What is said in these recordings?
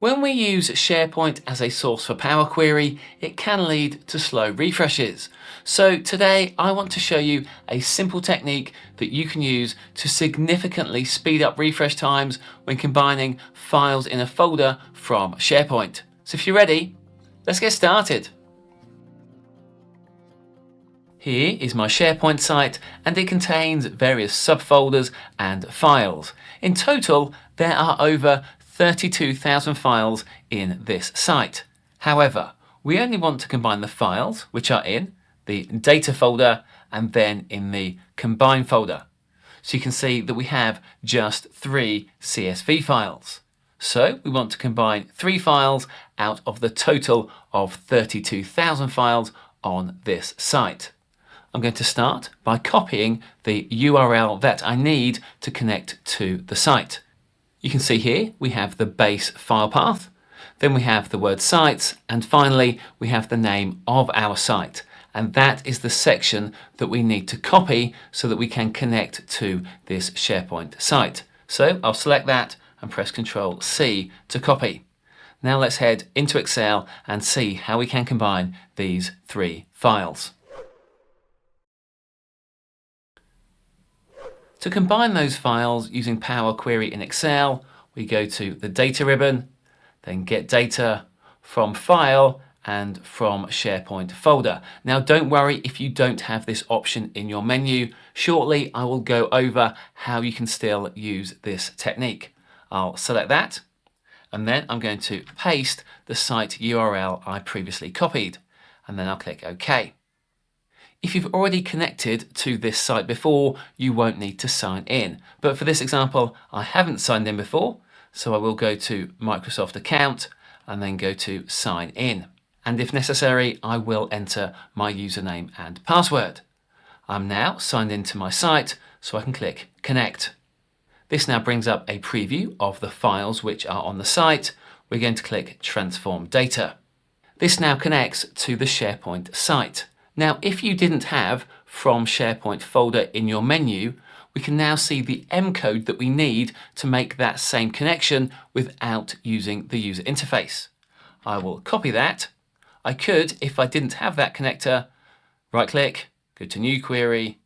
When we use SharePoint as a source for Power Query, it can lead to slow refreshes. So today I want to show you a simple technique that you can use to significantly speed up refresh times when combining files in a folder from SharePoint. So if you're ready, let's get started. Here is my SharePoint site, and it contains various subfolders and files. In total, there are over 32,000 files in this site. However, we only want to combine the files which are in the data folder and then in the combine folder. So you can see that we have just 3 CSV files. So we want to combine 3 files out of the total of 32,000 files on this site. I'm going to start by copying the URL that I need to connect to the site. You can see here we have the base file path, then we have the word sites, and finally we have the name of our site. And that is the section that we need to copy so that we can connect to this SharePoint site. So I'll select that and press Ctrl C to copy. Now let's head into Excel and see how we can combine these 3 files. To combine those files using Power Query in Excel, we go to the Data ribbon, then Get Data, from File, and from SharePoint folder. Now don't worry if you don't have this option in your menu. Shortly I will go over how you can still use this technique. I'll select that, and then I'm going to paste the site URL I previously copied, and then I'll click OK. If you've already connected to this site before, you won't need to sign in. But for this example, I haven't signed in before, so I will go to Microsoft Account and then go to Sign In. And if necessary, I will enter my username and password. I'm now signed into my site, so I can click Connect. This now brings up a preview of the files which are on the site. We're going to click Transform Data. This now connects to the SharePoint site. Now, if you didn't have From SharePoint folder in your menu, we can now see the M code that we need to make that same connection without using the user interface. I will copy that. I could, if I didn't have that connector, right-click, go to New Query,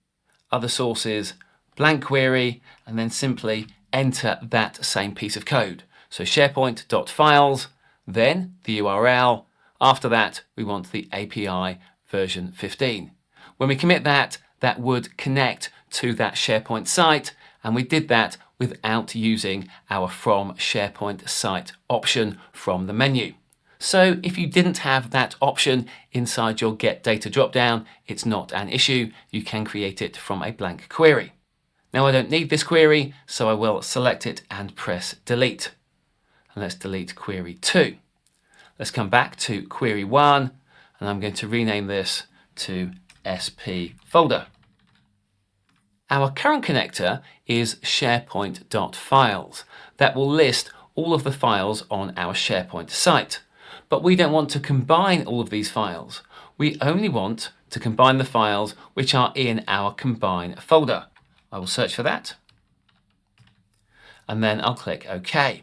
Other Sources, Blank Query, and then simply enter that same piece of code. So SharePoint.Files, then the URL. After that, we want the API version 15. When we commit that, that would connect to that SharePoint site, and we did that without using our From SharePoint site option from the menu. So if you didn't have that option inside your Get Data dropdown, it's not an issue. You can create it from a blank query. Now I don't need this query, so I will select it and press Delete. And let's delete query 2. Let's come back to query 1, and I'm going to rename this to SP folder. Our current connector is SharePoint.Files. That will list all of the files on our SharePoint site. But we don't want to combine all of these files. We only want to combine the files which are in our Combine folder. I will search for that, and then I'll click OK.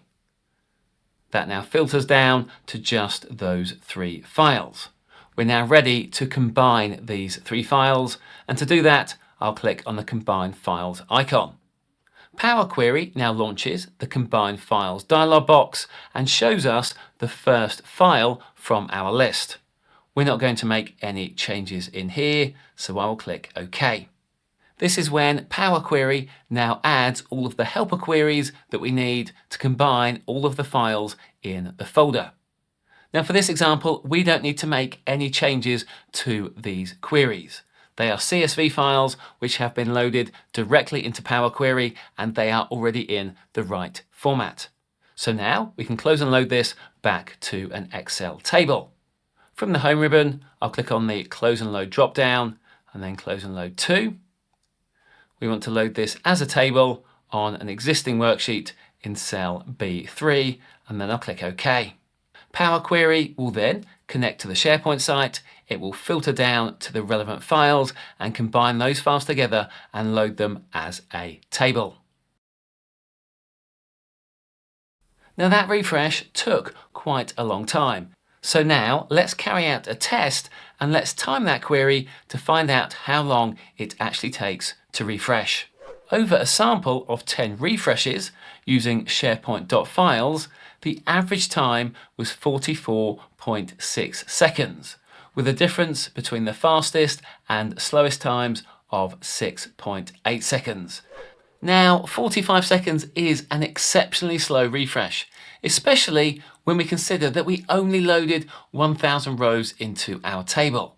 That now filters down to just those 3 files. We're now ready to combine these 3 files, and to do that, I'll click on the Combine Files icon. Power Query now launches the Combine Files dialog box and shows us the first file from our list. We're not going to make any changes in here, so I will click OK. This is when Power Query now adds all of the helper queries that we need to combine all of the files in the folder. Now for this example, we don't need to make any changes to these queries. They are CSV files which have been loaded directly into Power Query, and they are already in the right format. So now we can close and load this back to an Excel table. From the Home ribbon, I'll click on the Close and Load drop-down, and then Close and Load to. We want to load this as a table on an existing worksheet in cell B3, and then I'll click OK. Power Query will then connect to the SharePoint site. It will filter down to the relevant files and combine those files together and load them as a table. Now that refresh took quite a long time. So now let's carry out a test and let's time that query to find out how long it actually takes to refresh. Over a sample of 10 refreshes using SharePoint.Files, the average time was 44.6 seconds, with a difference between the fastest and slowest times of 6.8 seconds. Now, 45 seconds is an exceptionally slow refresh, especially when we consider that we only loaded 1,000 rows into our table.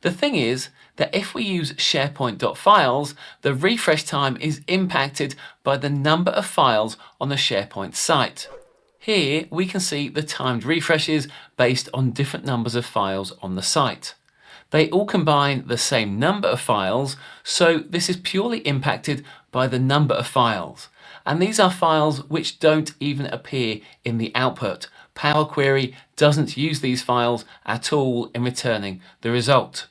The thing is that if we use SharePoint.Files, the refresh time is impacted by the number of files on the SharePoint site. Here we can see the timed refreshes based on different numbers of files on the site. They all combine the same number of files, so this is purely impacted by the number of files. And these are files which don't even appear in the output. Power Query doesn't use these files at all in returning the result.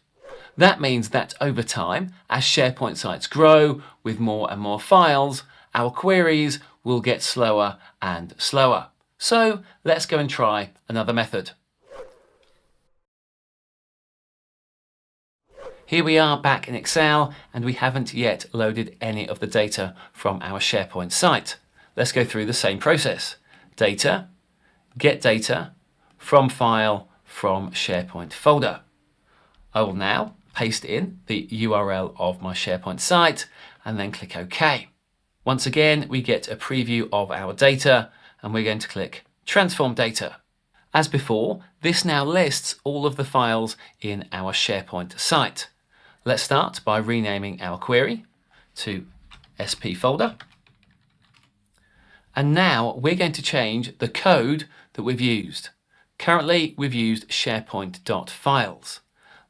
That means that over time, as SharePoint sites grow with more and more files, our queries will get slower and slower. So let's go and try another method. Here we are back in Excel, and we haven't yet loaded any of the data from our SharePoint site. Let's go through the same process. Data, get data, from file, from SharePoint folder. I will now paste in the URL of my SharePoint site and then click OK. Once again, we get a preview of our data and we're going to click Transform Data. As before, this now lists all of the files in our SharePoint site. Let's start by renaming our query to SP folder. And now we're going to change the code that we've used. Currently, we've used SharePoint.Files.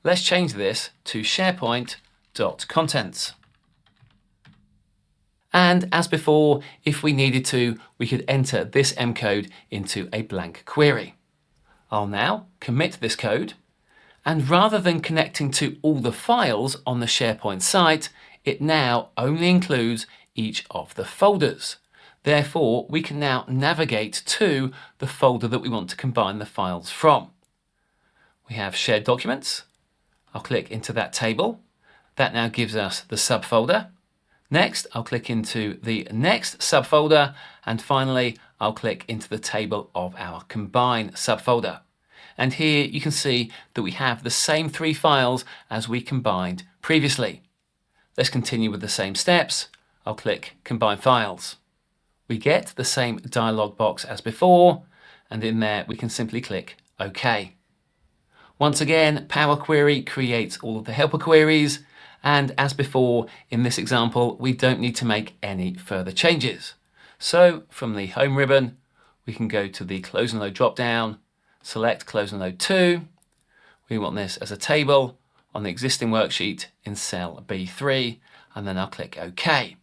Let's change this to SharePoint.Contents. And as before, if we needed to, we could enter this M code into a blank query. I'll now commit this code, and rather than connecting to all the files on the SharePoint site, it now only includes each of the folders. Therefore, we can now navigate to the folder that we want to combine the files from. We have Shared Documents. I'll click into that table. That now gives us the subfolder. Next, I'll click into the next subfolder, and finally, I'll click into the table of our Combine subfolder. And here you can see that we have the same 3 files as we combined previously. Let's continue with the same steps. I'll click Combine Files. We get the same dialog box as before, and in there we can simply click OK. Once again, Power Query creates all of the helper queries, and as before in this example, we don't need to make any further changes. So from the Home ribbon, we can go to the Close and Load drop-down, select Close and Load 2. We want this as a table on the existing worksheet in cell B3, and then I'll click OK.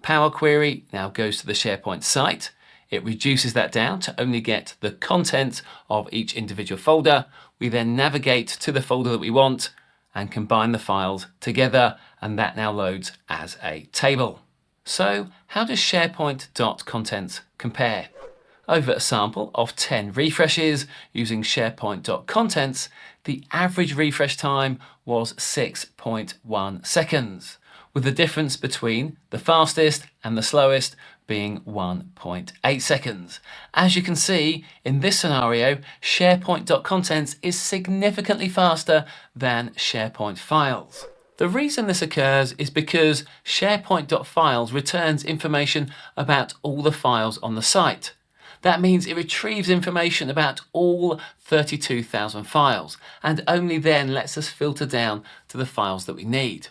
Power Query now goes to the SharePoint site. It reduces that down to only get the content of each individual folder. We then navigate to the folder that we want and combine the files together, and that now loads as a table. So how does SharePoint.Contents compare? Over a sample of 10 refreshes using SharePoint.Contents, the average refresh time was 6.1 seconds, with the difference between the fastest and the slowest being 1.8 seconds. As you can see, in this scenario, SharePoint.Contents is significantly faster than SharePoint.Files. The reason this occurs is because SharePoint.Files returns information about all the files on the site. That means it retrieves information about all 32,000 files, and only then lets us filter down to the files that we need.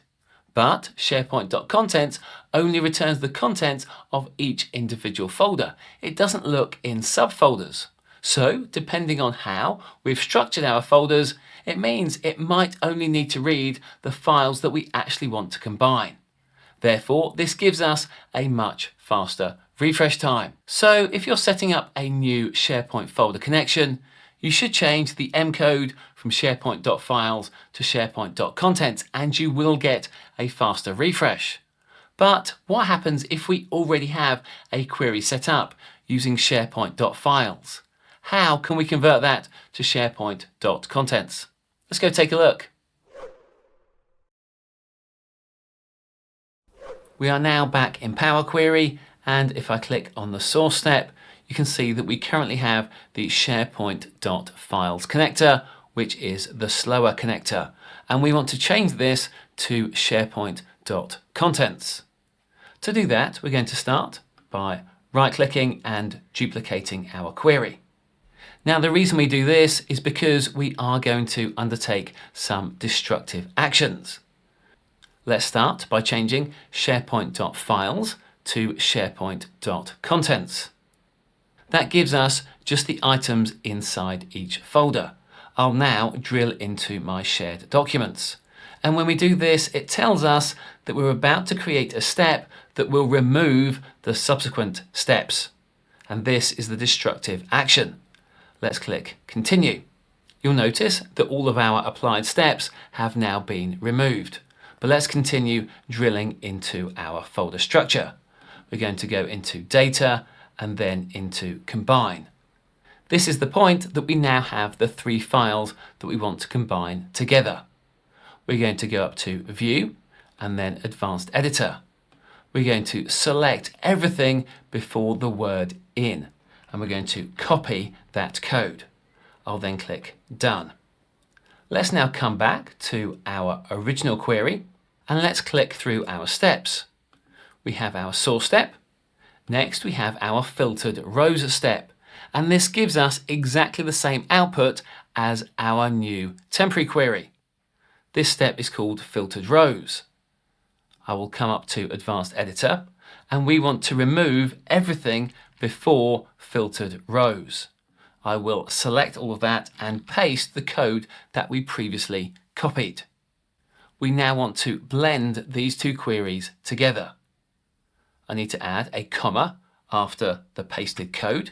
But SharePoint.Contents only returns the content of each individual folder. It doesn't look in subfolders. So, depending on how we've structured our folders, it means it might only need to read the files that we actually want to combine. Therefore, this gives us a much faster refresh time. So, if you're setting up a new SharePoint folder connection, you should change the M code from SharePoint.Files to SharePoint.Contents, and you will get a faster refresh. But what happens if we already have a query set up using SharePoint.Files. How can we convert that to SharePoint.Contents? Let's go take a look. We are now back in Power Query, and if I click on the source step, you can see that we currently have the SharePoint.Files connector, which is the slower connector, and we want to change this to SharePoint.Contents. To do that, we're going to start by right-clicking and duplicating our query. Now, the reason we do this is because we are going to undertake some destructive actions. Let's start by changing SharePoint.Files to SharePoint.Contents. That gives us just the items inside each folder. I'll now drill into my shared documents. And when we do this, it tells us that we're about to create a step that will remove the subsequent steps. And this is the destructive action. Let's click Continue. You'll notice that all of our applied steps have now been removed. But let's continue drilling into our folder structure. We're going to go into Data and then into Combine. This is the point that we now have the 3 files that we want to combine together. We're going to go up to View and then Advanced Editor. We're going to select everything before the word in, and we're going to copy that code. I'll then click Done. Let's now come back to our original query and let's click through our steps. We have our source step. Next, we have our filtered rows step, and this gives us exactly the same output as our new temporary query. This step is called filtered rows. I will come up to Advanced Editor, and we want to remove everything before filtered rows. I will select all of that and paste the code that we previously copied. We now want to blend these 2 queries together. I need to add a comma after the pasted code,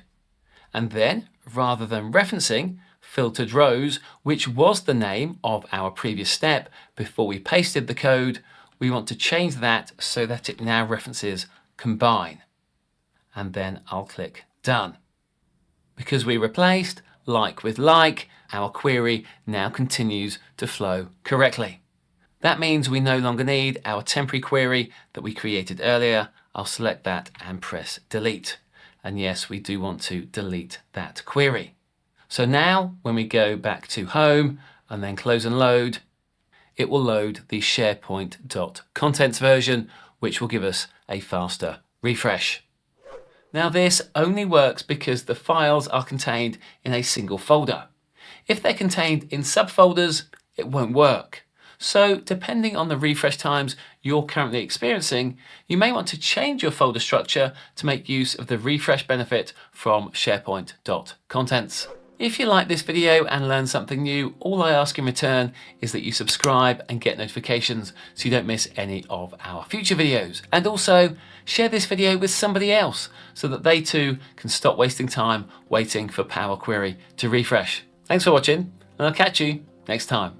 and then, rather than referencing filtered rows, which was the name of our previous step before we pasted the code, we want to change that so that it now references combine. And then I'll click Done. Because we replaced like with like, our query now continues to flow correctly. That means we no longer need our temporary query that we created earlier. I'll select that and press Delete. And yes, we do want to delete that query. So now when we go back to Home and then close and load, it will load the SharePoint.Contents version, which will give us a faster refresh. Now, this only works because the files are contained in a single folder. If they're contained in subfolders, it won't work. So depending on the refresh times you're currently experiencing, you may want to change your folder structure to make use of the refresh benefit from SharePoint.Contents. If you like this video and learned something new, all I ask in return is that you subscribe and get notifications so you don't miss any of our future videos. And also share this video with somebody else so that they too can stop wasting time waiting for Power Query to refresh. Thanks for watching, and I'll catch you next time.